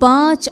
5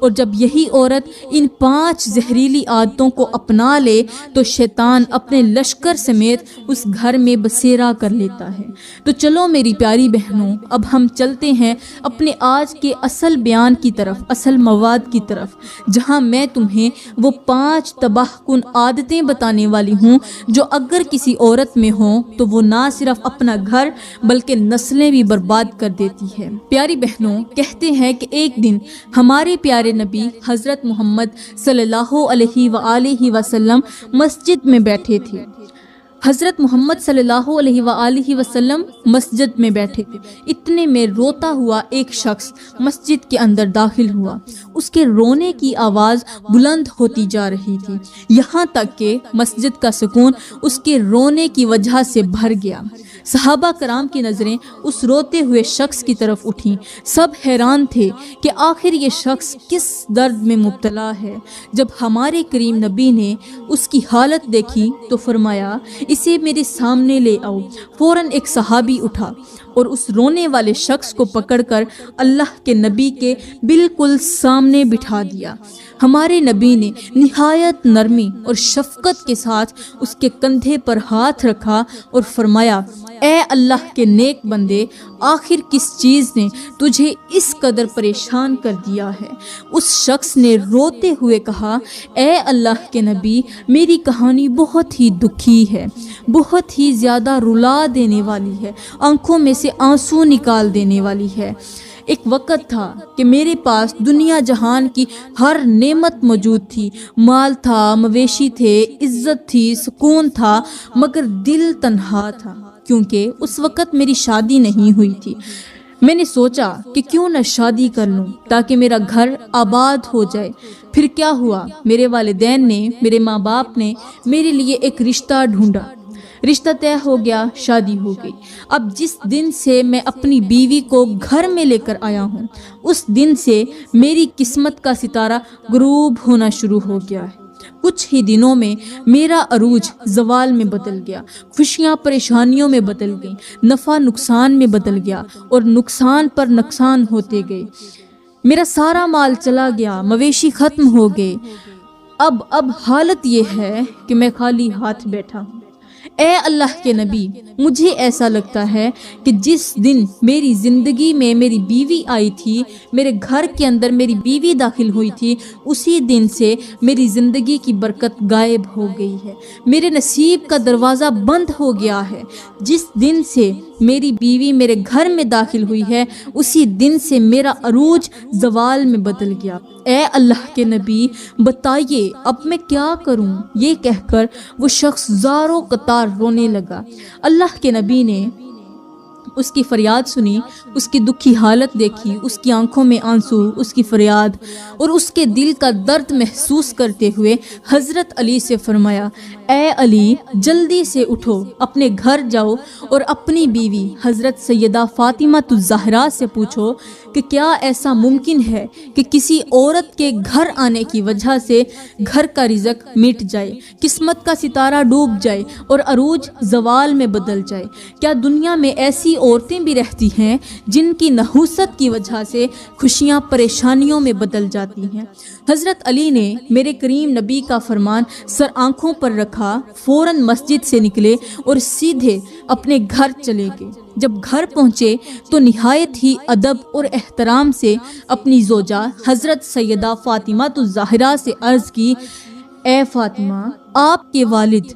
اور جب یہی عورت ان 5 زہریلی عادتوں کو اپنا لے تو شیطان اپنے لشکر سمیت اس گھر میں بسیرا کر لیتا ہے۔ تو چلو میری پیاری بہنوں، اب ہم چلتے ہیں اپنے آج کے اصل بیان کی طرف، اصل مواد کی طرف، جہاں میں تمہیں وہ 5 تباہ کن عادتیں بتانے والی ہوں جو اگر کسی عورت میں ہوں تو وہ نہ صرف اپنا گھر بلکہ نسلیں بھی برباد کر دیتی ہے۔ پیاری بہنوں، کہتے ہیں کہ ایک دن ہمارے پیارے نبی حضرت محمد صلی اللہ علیہ وآلہ وسلم مسجد میں بیٹھے تھے۔ حضرت محمد صلی اللہ علیہ وآلہ وسلم مسجد میں بیٹھے تھے، اتنے میں روتا ہوا ایک شخص مسجد کے اندر داخل ہوا۔ اس کے رونے کی آواز بلند ہوتی جا رہی تھی، یہاں تک کہ مسجد کا سکون اس کے رونے کی وجہ سے بھر گیا۔ صحابہ کرام کی نظریں اس روتے ہوئے شخص کی طرف اٹھیں۔ سب حیران تھے کہ آخر یہ شخص کس درد میں مبتلا ہے۔ جب ہمارے کریم نبی نے اس کی حالت دیکھی تو فرمایا، اسے میرے سامنے لے آؤ۔ فوراً ایک صحابی اٹھا اور اس رونے والے شخص کو پکڑ کر اللہ کے نبی کے بالکل سامنے بٹھا دیا۔ ہمارے نبی نے نہایت نرمی اور شفقت کے ساتھ اس کے کندھے پر ہاتھ رکھا اور فرمایا، اے اللہ کے نیک بندے، آخر کس چیز نے تجھے اس قدر پریشان کر دیا ہے؟ اس شخص نے روتے ہوئے کہا، اے اللہ کے نبی، میری کہانی بہت ہی دکھی ہے، بہت ہی زیادہ رلا دینے والی ہے، آنکھوں میں سے آنسو نکال دینے والی ہے۔ ایک وقت تھا کہ میرے پاس دنیا جہان کی ہر نعمت موجود تھی، مال تھا، مویشی تھے، عزت تھی، سکون تھا، مگر دل تنہا تھا، کیونکہ اس وقت میری شادی نہیں ہوئی تھی۔ میں نے سوچا کہ کیوں نہ شادی کر لوں تاکہ میرا گھر آباد ہو جائے۔ پھر کیا ہوا، میرے والدین نے، میرے ماں باپ نے میرے لیے ایک رشتہ ڈھونڈا، رشتہ طے ہو گیا، شادی ہو گئی۔ اب جس دن سے میں اپنی بیوی کو گھر میں لے کر آیا ہوں، اس دن سے میری قسمت کا ستارہ غروب ہونا شروع ہو گیا ہے۔ کچھ ہی دنوں میں میرا عروج زوال میں بدل گیا، خوشیاں پریشانیوں میں بدل گئیں، نفع نقصان میں بدل گیا اور نقصان پر نقصان ہوتے گئے۔ میرا سارا مال چلا گیا، مویشی ختم ہو گئے۔ اب حالت یہ ہے کہ میں خالی ہاتھ بیٹھا ہوں۔ اے اللہ کے نبی، مجھے ایسا لگتا ہے کہ جس دن میری زندگی میں میری بیوی آئی تھی، میرے گھر کے اندر میری بیوی داخل ہوئی تھی، اسی دن سے میری زندگی کی برکت غائب ہو گئی ہے، میرے نصیب کا دروازہ بند ہو گیا ہے۔ جس دن سے میری بیوی میرے گھر میں داخل ہوئی ہے، اسی دن سے میرا عروج زوال میں بدل گیا۔ اے اللہ کے نبی، بتائیے اب میں کیا کروں؟ یہ کہہ کر وہ شخص زاروں قطار رونے لگا۔ اللہ کے نبی نے اس کی فریاد سنی، اس کی دکھی حالت دیکھی، اس کی آنکھوں میں آنسو، اس کی فریاد اور اس کے دل کا درد محسوس کرتے ہوئے حضرت علی سے فرمایا، اے علی، جلدی سے اٹھو، اپنے گھر جاؤ اور اپنی بیوی حضرت سیدہ فاطمہ الزہرا سے پوچھو کہ کیا ایسا ممکن ہے کہ کسی عورت کے گھر آنے کی وجہ سے گھر کا رزق مٹ جائے، قسمت کا ستارہ ڈوب جائے اور عروج زوال میں بدل جائے؟ کیا دنیا میں ایسی عورتیں بھی رہتی ہیں جن کی نحوست کی وجہ سے خوشیاں پریشانیوں میں بدل جاتی ہیں؟ حضرت علی نے میرے کریم نبی کا فرمان سر آنکھوں پر رکھا، فوراً مسجد سے نکلے اور سیدھے اپنے گھر چلے گئے۔ جب گھر پہنچے تو نہایت ہی ادب اور احترام سے اپنی زوجہ حضرت سیدہ فاطمہ الزہرا سے عرض کی، اے فاطمہ، آپ کے والد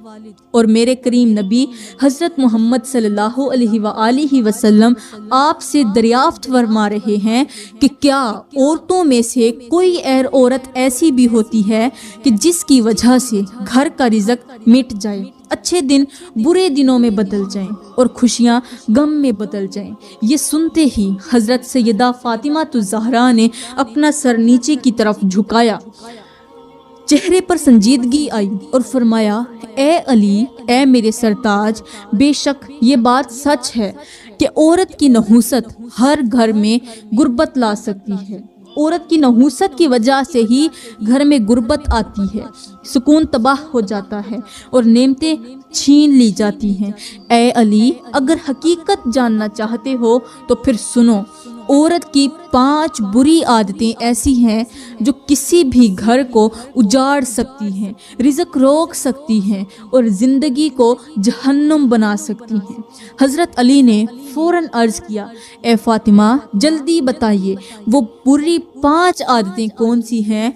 اور میرے کریم نبی حضرت محمد صلی اللہ علیہ وآلہ وسلم آپ سے دریافت فرما رہے ہیں کہ کیا عورتوں میں سے کوئی عورت ایسی بھی ہوتی ہے کہ جس کی وجہ سے گھر کا رزق مٹ جائے، اچھے دن برے دنوں میں بدل جائیں اور خوشیاں غم میں بدل جائیں؟ یہ سنتے ہی حضرت سیدہ فاطمہ الزہرا نے اپنا سر نیچے کی طرف جھکایا، چہرے پر سنجیدگی آئی اور فرمایا، اے علی، اے میرے سرتاج، بے شک یہ بات سچ ہے کہ عورت کی نحوست ہر گھر میں غربت لا سکتی ہے۔ عورت کی نحوست کی وجہ سے ہی گھر میں غربت آتی ہے، سکون تباہ ہو جاتا ہے اور نعمتیں چھین لی جاتی ہیں۔ اے علی، اگر حقیقت جاننا چاہتے ہو تو پھر سنو، عورت کی 5 بری عادتیں ایسی ہیں جو کسی بھی گھر کو اجاڑ سکتی ہیں، رزق روک سکتی ہیں اور زندگی کو جہنم بنا سکتی ہیں۔ حضرت علی نے فوراً عرض کیا، اے فاطمہ جلدی بتائیے وہ بری 5 عادتیں کون سی ہیں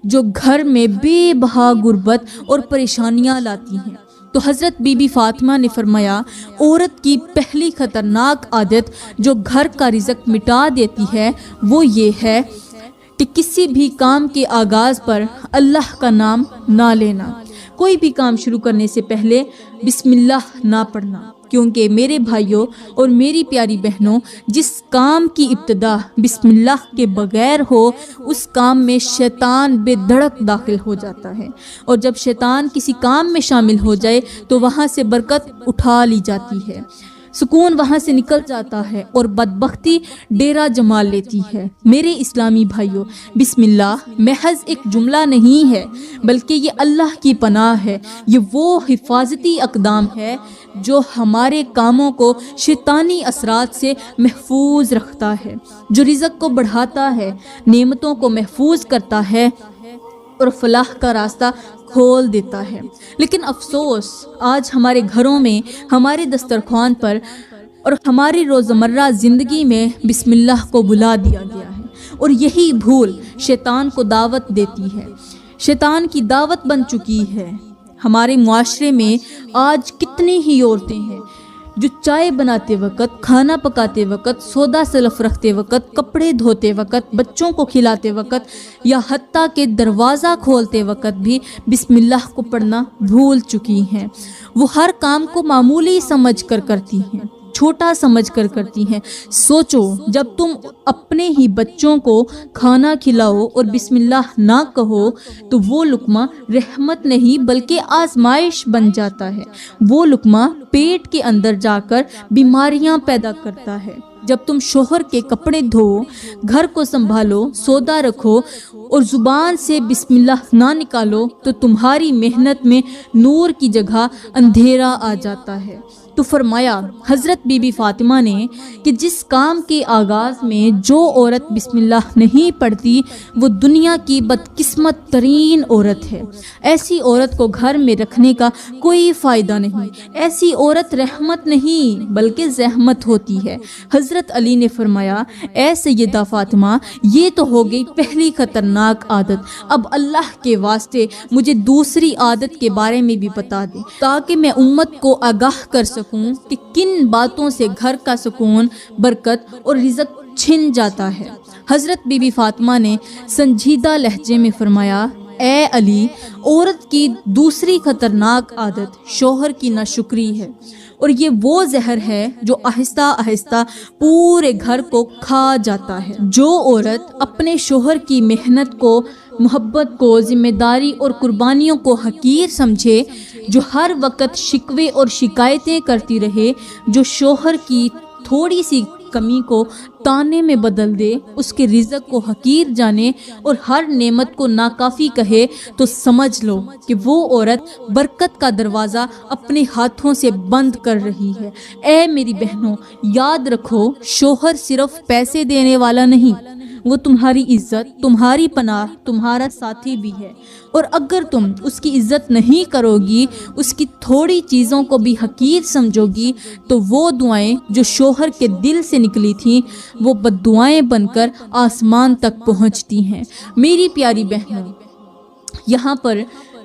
جو گھر میں بے بہا غربت اور پریشانیاں لاتی ہیں۔ تو حضرت بی بی فاطمہ نے فرمایا، عورت کی پہلی خطرناک عادت جو گھر کا رزق مٹا دیتی ہے وہ یہ ہے کہ کسی بھی کام کے آغاز پر اللہ کا نام نہ لینا، کوئی بھی کام شروع کرنے سے پہلے بسم اللہ نہ پڑھنا، کیونکہ میرے بھائیوں اور میری پیاری بہنوں، جس کام کی ابتدا بسم اللہ کے بغیر ہو اس کام میں شیطان بے دھڑک داخل ہو جاتا ہے، اور جب شیطان کسی کام میں شامل ہو جائے تو وہاں سے برکت اٹھا لی جاتی ہے، سکون وہاں سے نکل جاتا ہے اور بدبختی ڈیرا جما لیتی ہے۔ میرے اسلامی بھائیوں، بسم اللہ محض ایک جملہ نہیں ہے بلکہ یہ اللہ کی پناہ ہے، یہ وہ حفاظتی اقدام ہے جو ہمارے کاموں کو شیطانی اثرات سے محفوظ رکھتا ہے، جو رزق کو بڑھاتا ہے، نعمتوں کو محفوظ کرتا ہے اور فلاح کا راستہ کھول دیتا ہے۔ لیکن افسوس، آج ہمارے گھروں میں، ہمارے دسترخوان پر اور ہماری روزمرہ زندگی میں بسم اللہ کو بھلا دیا گیا ہے، اور یہی بھول شیطان کو دعوت دیتی ہے، شیطان کی دعوت بن چکی ہے۔ ہمارے معاشرے میں آج کتنی ہی عورتیں ہیں جو چائے بناتے وقت، کھانا پکاتے وقت، سودا سلف رکھتے وقت، کپڑے دھوتے وقت، بچوں کو کھلاتے وقت یا حتیٰ کہ دروازہ کھولتے وقت بھی بسم اللہ کو پڑھنا بھول چکی ہیں۔ وہ ہر کام کو معمولی سمجھ کر کرتی ہیں، چھوٹا سمجھ کر کرتی ہیں۔ سوچو، جب تم اپنے ہی بچوں کو کھانا کھلاؤ اور بسم اللہ نہ کہو تو وہ لقمہ رحمت نہیں بلکہ آزمائش بن جاتا ہے، وہ لقمہ پیٹ کے اندر جا کر بیماریاں پیدا کرتا ہے۔ جب تم شوہر کے کپڑے دھو، گھر کو سنبھالو، سودا رکھو اور زبان سے بسم اللہ نہ نکالو تو تمہاری محنت میں نور کی جگہ اندھیرا آ جاتا ہے۔ تو فرمایا حضرت بی بی فاطمہ نے کہ جس کام کے آغاز میں جو عورت بسم اللہ نہیں پڑھتی وہ دنیا کی بدقسمت ترین عورت ہے۔ ایسی عورت کو گھر میں رکھنے کا کوئی فائدہ نہیں، ایسی عورت رحمت نہیں بلکہ زحمت ہوتی ہے۔ حضرت علی نے فرمایا، اے سیدہ فاطمہ یہ تو ہو گئی پہلی خطرناک عادت، اب اللہ کے واسطے مجھے دوسری عادت کے بارے میں بھی بتا دیں تاکہ میں امت کو آگاہ کر سکوں کہ کن باتوں سے گھر کا سکون، برکت اور رزق چھن جاتا ہے۔ حضرت بی بی فاطمہ نے سنجیدہ لہجے میں فرمایا، اے علی، عورت کی دوسری خطرناک عادت شوہر کی ناشکری ہے، اور یہ وہ زہر ہے جو آہستہ آہستہ پورے گھر کو کھا جاتا ہے۔ جو عورت اپنے شوہر کی محنت کو، محبت کو، ذمہ داری اور قربانیوں کو حقیر سمجھے، جو ہر وقت شکوے اور شکایتیں کرتی رہے، جو شوہر کی تھوڑی سی کمی کو تانے میں بدل دے، اس کے رزق کو حقیر جانے اور ہر نعمت کو ناکافی کہے، تو سمجھ لو کہ وہ عورت برکت کا دروازہ اپنے ہاتھوں سے بند کر رہی ہے۔ اے میری بہنوں، یاد رکھو، شوہر صرف پیسے دینے والا نہیں، وہ تمہاری عزت، تمہاری پناہ، تمہارا ساتھی بھی ہے، اور اگر تم اس کی عزت نہیں کرو گی، اس کی تھوڑی چیزوں کو بھی حقیر سمجھو گی، تو وہ دعائیں جو شوہر کے دل سے نکلی تھیں وہ بد دعائیں بن کر آسمان تک پہنچتی ہیں۔ میری پیاری بہنوں، یہاں پر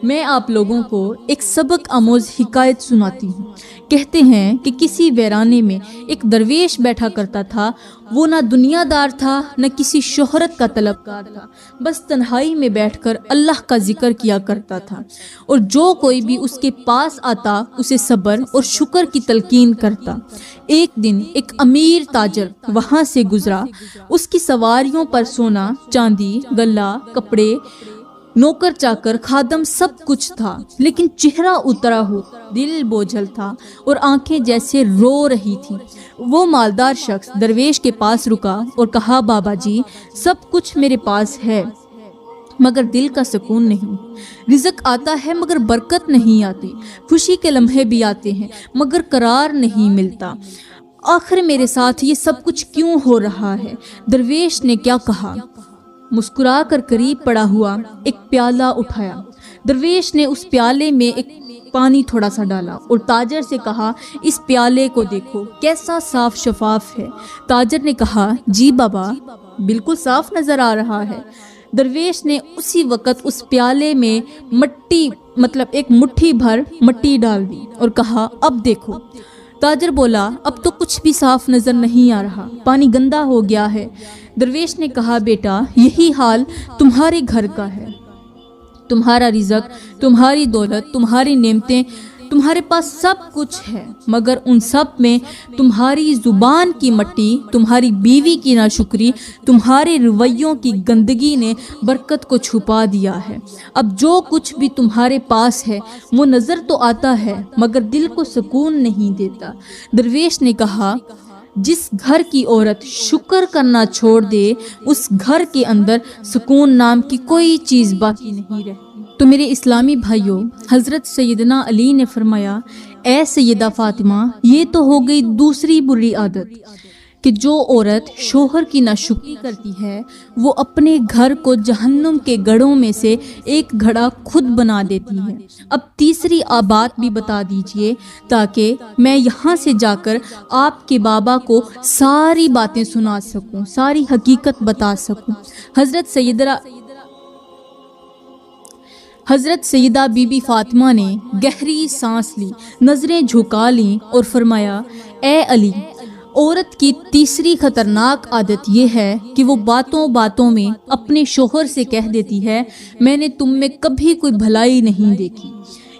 میں آپ لوگوں کو ایک سبق آموز حکایت سناتی ہوں۔ کہتے ہیں کہ کسی ویرانے میں ایک درویش بیٹھا کرتا تھا، وہ نہ دنیا دار تھا نہ کسی شہرت کا طلبگار تھا، بس تنہائی میں بیٹھ کر اللہ کا ذکر کیا کرتا تھا، اور جو کوئی بھی اس کے پاس آتا اسے صبر اور شکر کی تلقین کرتا۔ ایک دن ایک امیر تاجر وہاں سے گزرا، اس کی سواریوں پر سونا، چاندی، گلہ، کپڑے، نوکر چاکر، خادم سب کچھ تھا، لیکن چہرہ اترا ہو، دل بوجھل تھا اور آنکھیں جیسے رو رہی تھیں۔ وہ مالدار شخص درویش کے پاس رکا اور کہا، بابا جی، سب کچھ میرے پاس ہے مگر دل کا سکون نہیں، رزق آتا ہے مگر برکت نہیں آتی، خوشی کے لمحے بھی آتے ہیں مگر قرار نہیں ملتا۔ آخر میرے ساتھ یہ سب کچھ کیوں ہو رہا ہے؟ درویش نے کیا کہا؟ مسکرا کر قریب پڑا ہوا ایک پیالہ اٹھایا۔ درویش نے اس پیالے میں ایک پانی تھوڑا سا ڈالا اور تاجر سے کہا، اس پیالے کو دیکھو کیسا صاف شفاف ہے۔ تاجر نے کہا، جی بابا، بالکل صاف نظر آ رہا ہے۔ درویش نے اسی وقت اس پیالے میں ایک مٹھی بھر مٹی ڈال دی اور کہا، اب دیکھو۔ تاجر بولا، اب تو کچھ بھی صاف نظر نہیں آ رہا، پانی گندا ہو گیا ہے۔ درویش نے کہا، بیٹا، یہی حال تمہارے گھر کا ہے۔ تمہارا رزق، تمہاری دولت، تمہاری نعمتیں، تمہارے پاس سب کچھ ہے، مگر ان سب میں تمہاری زبان کی مٹی، تمہاری بیوی کی ناشکری، تمہارے رویوں کی گندگی نے برکت کو چھپا دیا ہے۔ اب جو کچھ بھی تمہارے پاس ہے وہ نظر تو آتا ہے مگر دل کو سکون نہیں دیتا۔ درویش نے کہا، جس گھر کی عورت شکر کرنا چھوڑ دے اس گھر کے اندر سکون نام کی کوئی چیز باقی نہیں رہتی۔ تو میرے اسلامی بھائیوں، حضرت سیدنا علی نے فرمایا، اے سیدہ فاطمہ، یہ تو ہو گئی دوسری بری عادت کہ جو عورت شوہر کی ناشکری کرتی ہے وہ اپنے گھر کو جہنم کے گڑھوں میں سے ایک گھڑا خود بنا دیتی ہے۔ اب تیسری بات بھی بتا دیجئے تاکہ میں یہاں سے جا کر آپ کے بابا کو ساری باتیں سنا سکوں، ساری حقیقت بتا سکوں۔ حضرت سیدہ بی بی فاطمہ نے گہری سانس لی، نظریں جھکا لیں اور فرمایا، اے علی، عورت کی تیسری خطرناک عادت یہ ہے کہ وہ باتوں باتوں میں اپنے شوہر سے کہہ دیتی ہے، میں نے تم میں کبھی کوئی بھلائی نہیں دیکھی۔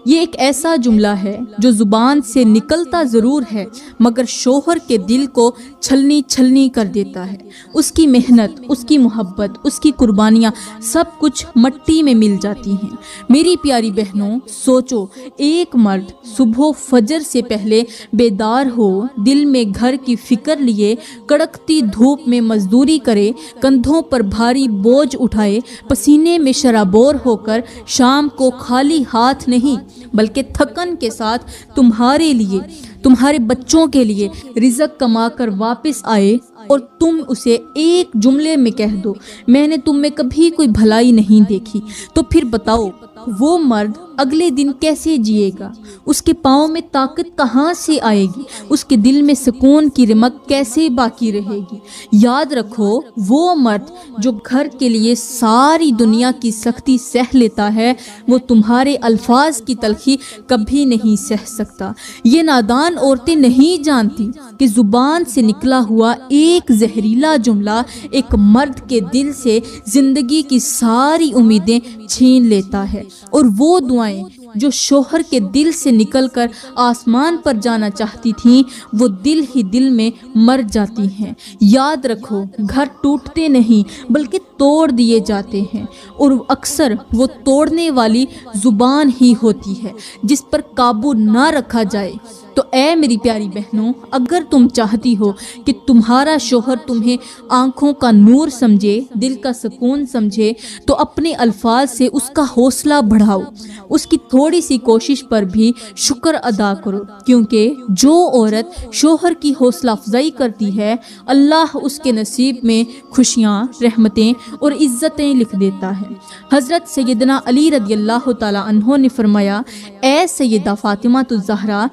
یہ ایک ایسا جملہ ہے جو زبان سے نکلتا ضرور ہے مگر شوہر کے دل کو چھلنی چھلنی کر دیتا ہے۔ اس کی محنت، اس کی محبت، اس کی قربانیاں سب کچھ مٹی میں مل جاتی ہیں۔ میری پیاری بہنوں، سوچو، ایک مرد صبح فجر سے پہلے بیدار ہو، دل میں گھر کی فکر لیے کڑکتی دھوپ میں مزدوری کرے، کندھوں پر بھاری بوجھ اٹھائے، پسینے میں شرابور ہو کر شام کو خالی ہاتھ نہیں بلکہ تھکن کے ساتھ تمہارے لیے، تمہارے بچوں کے لیے رزق کما کر واپس آئے اور تم اسے ایک جملے میں کہہ دو، میں نے تم میں کبھی کوئی بھلائی نہیں دیکھی، تو پھر بتاؤ وہ مرد اگلے دن کیسے جیے گا؟ اس کے پاؤں میں طاقت کہاں سے آئے گی؟ اس کے دل میں سکون کی رمق کیسے باقی رہے گی؟ یاد رکھو، وہ مرد جو گھر کے لیے ساری دنیا کی سختی سہ لیتا ہے وہ تمہارے الفاظ کی تلخی کبھی نہیں سہ سکتا۔ یہ نادان عورتیں نہیں جانتی کہ زبان سے نکلا ہوا ایک زہریلا جملہ ایک مرد کے دل سے زندگی کی ساری امیدیں چھین لیتا ہے، اور وہ دعائیں جو شوہر کے دل سے نکل کر آسمان پر جانا چاہتی تھیں وہ دل ہی دل میں مر جاتی ہیں۔ یاد رکھو، گھر ٹوٹتے نہیں بلکہ توڑ دیے جاتے ہیں، اور اکثر وہ توڑنے والی زبان ہی ہوتی ہے جس پر قابو نہ رکھا جائے۔ تو اے میری پیاری بہنوں، اگر تم چاہتی ہو کہ تمہارا شوہر تمہیں آنکھوں کا نور سمجھے، دل کا سکون سمجھے، تو اپنے الفاظ سے اس کا حوصلہ بڑھاؤ، اس کی تھوڑی سی کوشش پر بھی شکر ادا کرو، کیونکہ جو عورت شوہر کی حوصلہ افزائی کرتی ہے اللہ اس کے نصیب میں خوشیاں، رحمتیں اور عزتیں لکھ دیتا ہے۔ حضرت سیدنا علی رضی اللہ تعالی عنہ نے فرمایا، اے سیدہ فاطمہ الزہرا،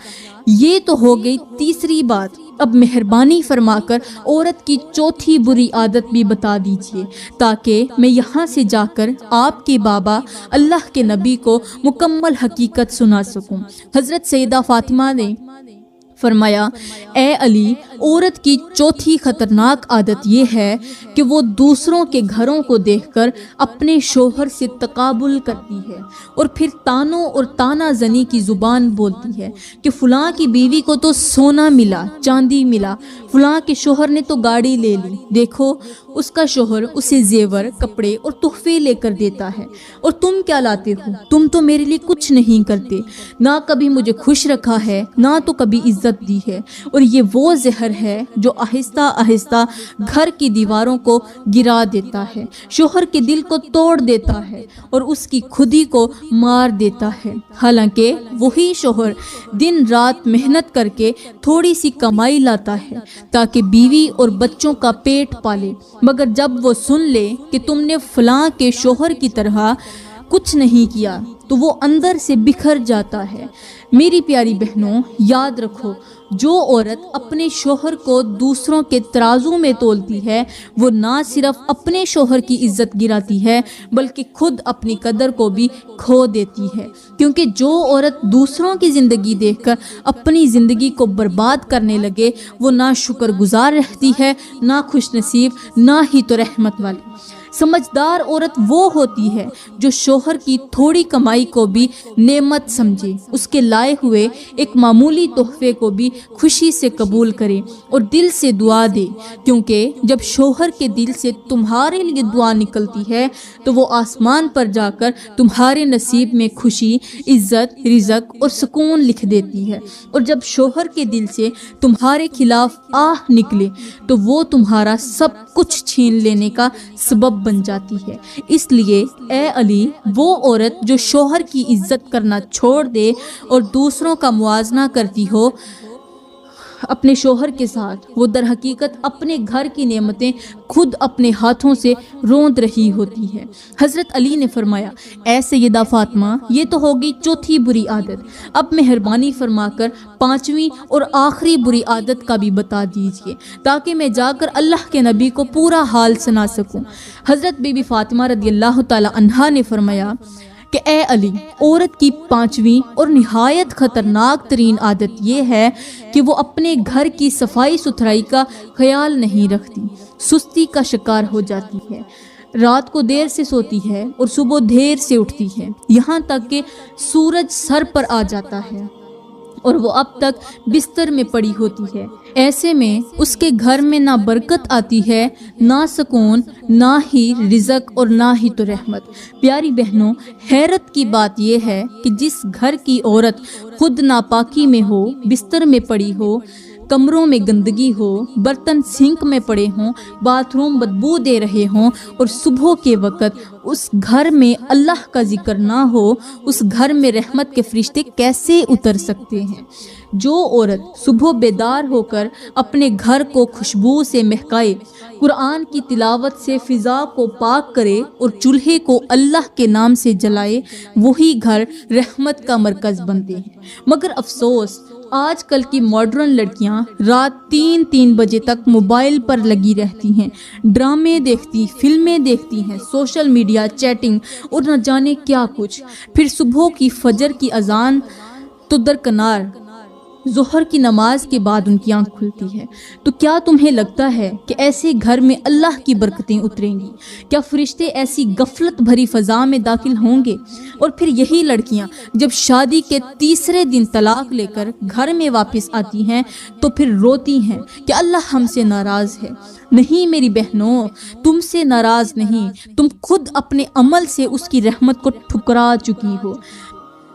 یہ تو ہو گئی تیسری بات، اب مہربانی فرما کر عورت کی چوتھی بری عادت بھی بتا دیجئے تاکہ میں یہاں سے جا کر آپ کے بابا اللہ کے نبی کو مکمل حقیقت سنا سکوں۔ حضرت سیدہ فاطمہ نے فرمایا، اے علی، عورت کی چوتھی خطرناک عادت یہ ہے کہ وہ دوسروں کے گھروں کو دیکھ کر اپنے شوہر سے تقابل کرتی ہے اور پھر تانوں اور تانا زنی کی زبان بولتی ہے کہ فلاں کی بیوی کو تو سونا ملا، چاندی ملا، فلاں کے شوہر نے تو گاڑی لے لی، دیکھو اس کا شوہر اسے زیور، کپڑے اور تحفے لے کر دیتا ہے، اور تم کیا لاتے ہو؟ تم تو میرے لیے کچھ نہیں کرتے، نہ کبھی مجھے خوش رکھا ہے، نہ تو کبھی عزت دی ہے، اور یہ وہ زہر ہے جو آہستہ آہستہ گھر کی دیواروں کو گرا دیتا ہے، شوہر کے دل کو توڑ دیتا ہے اور اس کی خودی کو مار دیتا ہے۔ حالانکہ وہی شوہر دن رات محنت کر کے تھوڑی سی کمائی لاتا ہے تاکہ بیوی اور بچوں کا پیٹ پالے، مگر جب وہ سن لے کہ تم نے فلاں کے شوہر کی طرح کچھ نہیں کیا تو وہ اندر سے بکھر جاتا ہے۔ میری پیاری بہنوں، یاد رکھو، جو عورت اپنے شوہر کو دوسروں کے ترازو میں تولتی ہے وہ نہ صرف اپنے شوہر کی عزت گراتی ہے بلکہ خود اپنی قدر کو بھی کھو دیتی ہے، کیونکہ جو عورت دوسروں کی زندگی دیکھ کر اپنی زندگی کو برباد کرنے لگے وہ نہ شکر گزار رہتی ہے، نہ خوش نصیب، نہ ہی تو رحمت والی۔ سمجھدار عورت وہ ہوتی ہے جو شوہر کی تھوڑی کمائی کو بھی نعمت سمجھے، اس کے لائے ہوئے ایک معمولی تحفے کو بھی خوشی سے قبول کرے اور دل سے دعا دے، کیونکہ جب شوہر کے دل سے تمہارے لیے دعا نکلتی ہے تو وہ آسمان پر جا کر تمہارے نصیب میں خوشی، عزت، رزق اور سکون لکھ دیتی ہے، اور جب شوہر کے دل سے تمہارے خلاف آہ نکلے تو وہ تمہارا سب کچھ چھین لینے کا سبب بن جاتی ہے۔ اس لیے اے علی، وہ عورت جو شوہر کی عزت کرنا چھوڑ دے اور دوسروں کا موازنہ کرتی ہو اپنے شوہر کے ساتھ، وہ در حقیقت اپنے گھر کی نعمتیں خود اپنے ہاتھوں سے روند رہی ہوتی ہے۔ حضرت علی نے فرمایا، اے سیدہ فاطمہ، یہ تو ہوگی چوتھی بری عادت، اب مہربانی فرما کر پانچویں اور آخری بری عادت کا بھی بتا دیجیے تاکہ میں جا کر اللہ کے نبی کو پورا حال سنا سکوں۔ حضرت بی بی فاطمہ رضی اللہ تعالی عنہا نے فرمایا کہ اے علی، عورت کی پانچویں اور نہایت خطرناک ترین عادت یہ ہے کہ وہ اپنے گھر کی صفائی ستھرائی کا خیال نہیں رکھتی، سستی کا شکار ہو جاتی ہے، رات کو دیر سے سوتی ہے اور صبح دیر سے اٹھتی ہے، یہاں تک کہ سورج سر پر آ جاتا ہے اور وہ اب تک بستر میں پڑی ہوتی ہے۔ ایسے میں اس کے گھر میں نہ برکت آتی ہے، نہ سکون، نہ ہی رزق اور نہ ہی تو رحمت۔ پیاری بہنوں، حیرت کی بات یہ ہے کہ جس گھر کی عورت خود ناپاکی میں ہو، بستر میں پڑی ہو، کمروں میں گندگی ہو، برتن سنک میں پڑے ہوں، باتھ روم بدبو دے رہے ہوں اور صبح کے وقت اس گھر میں اللہ کا ذکر نہ ہو، اس گھر میں رحمت کے فرشتے کیسے اتر سکتے ہیں؟ جو عورت صبح بیدار ہو کر اپنے گھر کو خوشبو سے مہکائے، قرآن کی تلاوت سے فضا کو پاک کرے اور چولہے کو اللہ کے نام سے جلائے، وہی گھر رحمت کا مرکز بنتے ہیں۔ مگر افسوس، آج کل کی ماڈرن لڑکیاں رات 3 بجے تک موبائل پر لگی رہتی ہیں، ڈرامے دیکھتی، فلمیں دیکھتی ہیں، سوشل میڈیا، چیٹنگ اور نہ جانے کیا کچھ، پھر صبح کی فجر کی اذان تو درکنار، ظہر کی نماز کے بعد ان کی آنکھ کھلتی ہے۔ تو کیا تمہیں لگتا ہے کہ ایسے گھر میں اللہ کی برکتیں اتریں گی؟ کیا فرشتے ایسی غفلت بھری فضا میں داخل ہوں گے؟ اور پھر یہی لڑکیاں جب شادی کے تیسرے دن طلاق لے کر گھر میں واپس آتی ہیں تو پھر روتی ہیں کہ اللہ ہم سے ناراض ہے۔ نہیں میری بہنوں، تم سے ناراض نہیں، تم خود اپنے عمل سے اس کی رحمت کو ٹھکرا چکی ہو۔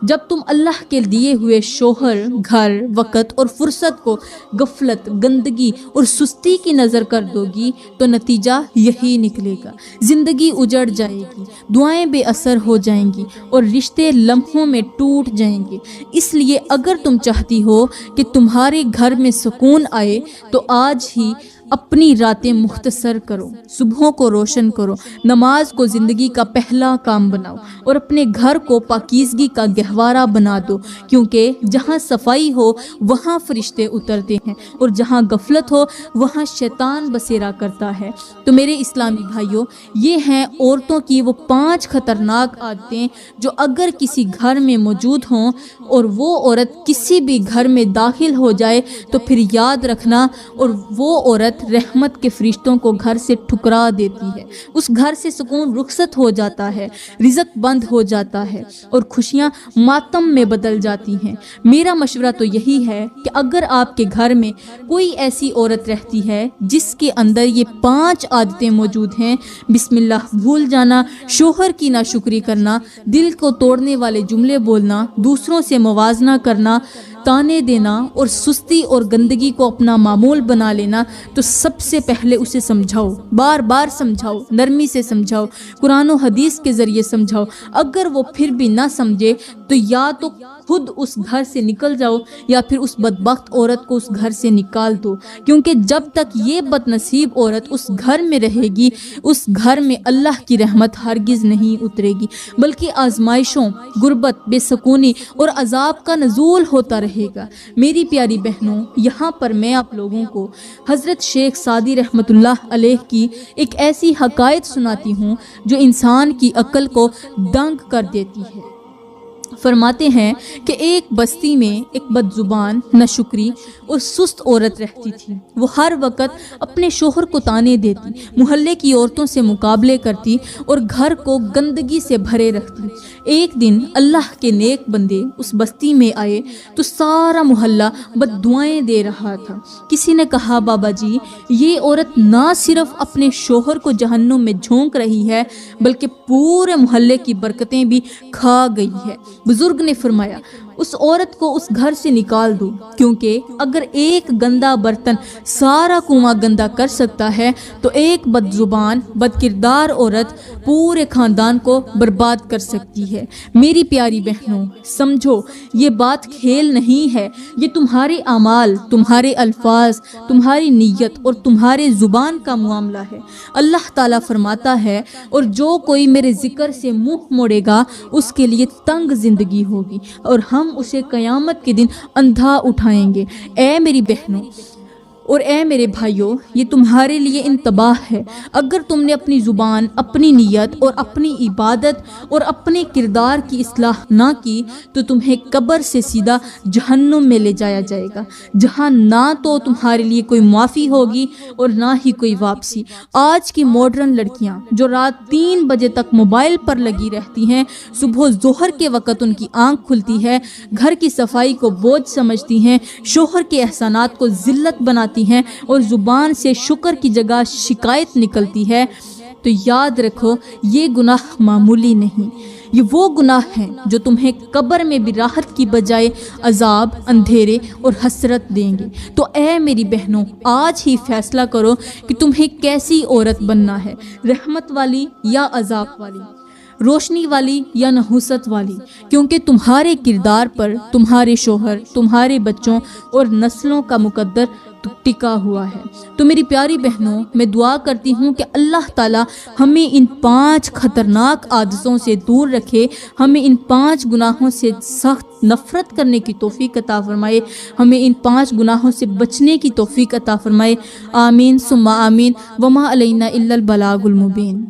جب تم اللہ کے دیے ہوئے شوہر، گھر، وقت اور فرصت کو غفلت، گندگی اور سستی کی نظر کر دو گی تو نتیجہ یہی نکلے گا، زندگی اجڑ جائے گی، دعائیں بے اثر ہو جائیں گی اور رشتے لمحوں میں ٹوٹ جائیں گے۔ اس لیے اگر تم چاہتی ہو کہ تمہارے گھر میں سکون آئے تو آج ہی اپنی راتیں مختصر کرو، صبحوں کو روشن کرو، نماز کو زندگی کا پہلا کام بناؤ اور اپنے گھر کو پاکیزگی کا گہوارہ بنا دو، کیونکہ جہاں صفائی ہو وہاں فرشتے اترتے ہیں اور جہاں غفلت ہو وہاں شیطان بسیرا کرتا ہے۔ تو میرے اسلامی بھائیوں، یہ ہیں عورتوں کی وہ 5 خطرناک عادتیں جو اگر کسی گھر میں موجود ہوں اور وہ عورت کسی بھی گھر میں داخل ہو جائے تو پھر یاد رکھنا، اور وہ عورت عورت رحمت کے فرشتوں کو گھر سے ٹھکرا دیتی ہے، اس گھر سے سکون رخصت ہو جاتا ہے، رزق بند ہو جاتا ہے اور خوشیاں ماتم میں بدل جاتی ہیں۔ میرا مشورہ تو یہی ہے کہ اگر آپ کے گھر میں کوئی ایسی عورت رہتی ہے جس کے اندر یہ 5 عادتیں موجود ہیں، بسم اللہ بھول جانا، شوہر کی ناشکری کرنا، دل کو توڑنے والے جملے بولنا، دوسروں سے موازنہ کرنا، تانے دینا اور سستی اور گندگی کو اپنا معمول بنا لینا، تو سب سے پہلے اسے سمجھاؤ، بار بار سمجھاؤ، نرمی سے سمجھاؤ، قرآن و حدیث کے ذریعے سمجھاؤ۔ اگر وہ پھر بھی نہ سمجھے تو یا تو خود اس گھر سے نکل جاؤ یا پھر اس بدبخت عورت کو اس گھر سے نکال دو، کیونکہ جب تک یہ بد نصیب عورت اس گھر میں رہے گی، اس گھر میں اللہ کی رحمت ہرگز نہیں اترے گی، بلکہ آزمائشوں، غربت، بے سکونی اور عذاب کا نزول ہوتا رہے گا۔ میری پیاری بہنوں، یہاں پر میں آپ لوگوں کو حضرت شیخ سعدی رحمۃ اللہ علیہ کی ایک ایسی حکایت سناتی ہوں جو انسان کی عقل کو دنگ کر دیتی ہے۔ فرماتے ہیں کہ ایک بستی میں ایک بد زبان، ناشکری اور سست عورت رہتی تھی۔ وہ ہر وقت اپنے شوہر کو تانے دیتی، محلے کی عورتوں سے مقابلے کرتی اور گھر کو گندگی سے بھرے رکھتی۔ ایک دن اللہ کے نیک بندے اس بستی میں آئے تو سارا محلہ بد دعائیں دے رہا تھا۔ کسی نے کہا، بابا جی، یہ عورت نہ صرف اپنے شوہر کو جہنم میں جھونک رہی ہے بلکہ پورے محلے کی برکتیں بھی کھا گئی ہے۔ بزرگ نے فرمایا، اس عورت کو اس گھر سے نکال دو، کیونکہ اگر ایک گندا برتن سارا کنواں گندا کر سکتا ہے تو ایک بد زبان، بد کردار عورت پورے خاندان کو برباد کر سکتی ہے۔ میری پیاری بہنوں، سمجھو یہ بات کھیل نہیں ہے، یہ تمہارے اعمال، تمہارے الفاظ، تمہاری نیت اور تمہارے زبان کا معاملہ ہے۔ اللہ تعالیٰ فرماتا ہے، اور جو کوئی میرے ذکر سے منہ موڑے گا اس کے لیے تنگ زندگی ہوگی اور ہم اسے قیامت کے دن اندھا اٹھائیں گے۔ اے میری بہنوں اور اے میرے بھائیوں، یہ تمہارے لیے انتباہ ہے۔ اگر تم نے اپنی زبان، اپنی نیت اور اپنی عبادت اور اپنے کردار کی اصلاح نہ کی تو تمہیں قبر سے سیدھا جہنم میں لے جایا جائے گا، جہاں نہ تو تمہارے لیے کوئی معافی ہوگی اور نہ ہی کوئی واپسی۔ آج کی ماڈرن لڑکیاں جو رات 3 بجے تک موبائل پر لگی رہتی ہیں، صبح ظہر کے وقت ان کی آنکھ کھلتی ہے، گھر کی صفائی کو بوجھ سمجھتی ہیں، شوہر کے احسانات کو ذلت بناتی ہیں اور زبان سے شکر کی جگہ شکایت نکلتی ہے، تو یاد رکھو یہ گناہ معمولی نہیں، یہ وہ گناہ ہیں جو تمہیں قبر میں بھی راحت کی بجائے عذاب، اندھیرے اور حسرت دیں گے۔ تو اے میری بہنوں، آج ہی فیصلہ کرو کہ تمہیں کیسی عورت بننا ہے، رحمت والی یا عذاب والی، روشنی والی یا نحوست والی، کیونکہ تمہارے کردار پر تمہارے شوہر، تمہارے بچوں اور نسلوں کا مقدر ٹکا ہوا ہے۔ تو میری پیاری بہنوں، میں دعا کرتی ہوں کہ اللہ تعالیٰ ہمیں ان 5 خطرناک عادتوں سے دور رکھے، ہمیں ان 5 گناہوں سے سخت نفرت کرنے کی توفیق عطا فرمائے، ہمیں ان 5 گناہوں سے بچنے کی توفیق عطا فرمائے۔ آمین ثم آمین، وما علینا الا البلاغ المبین۔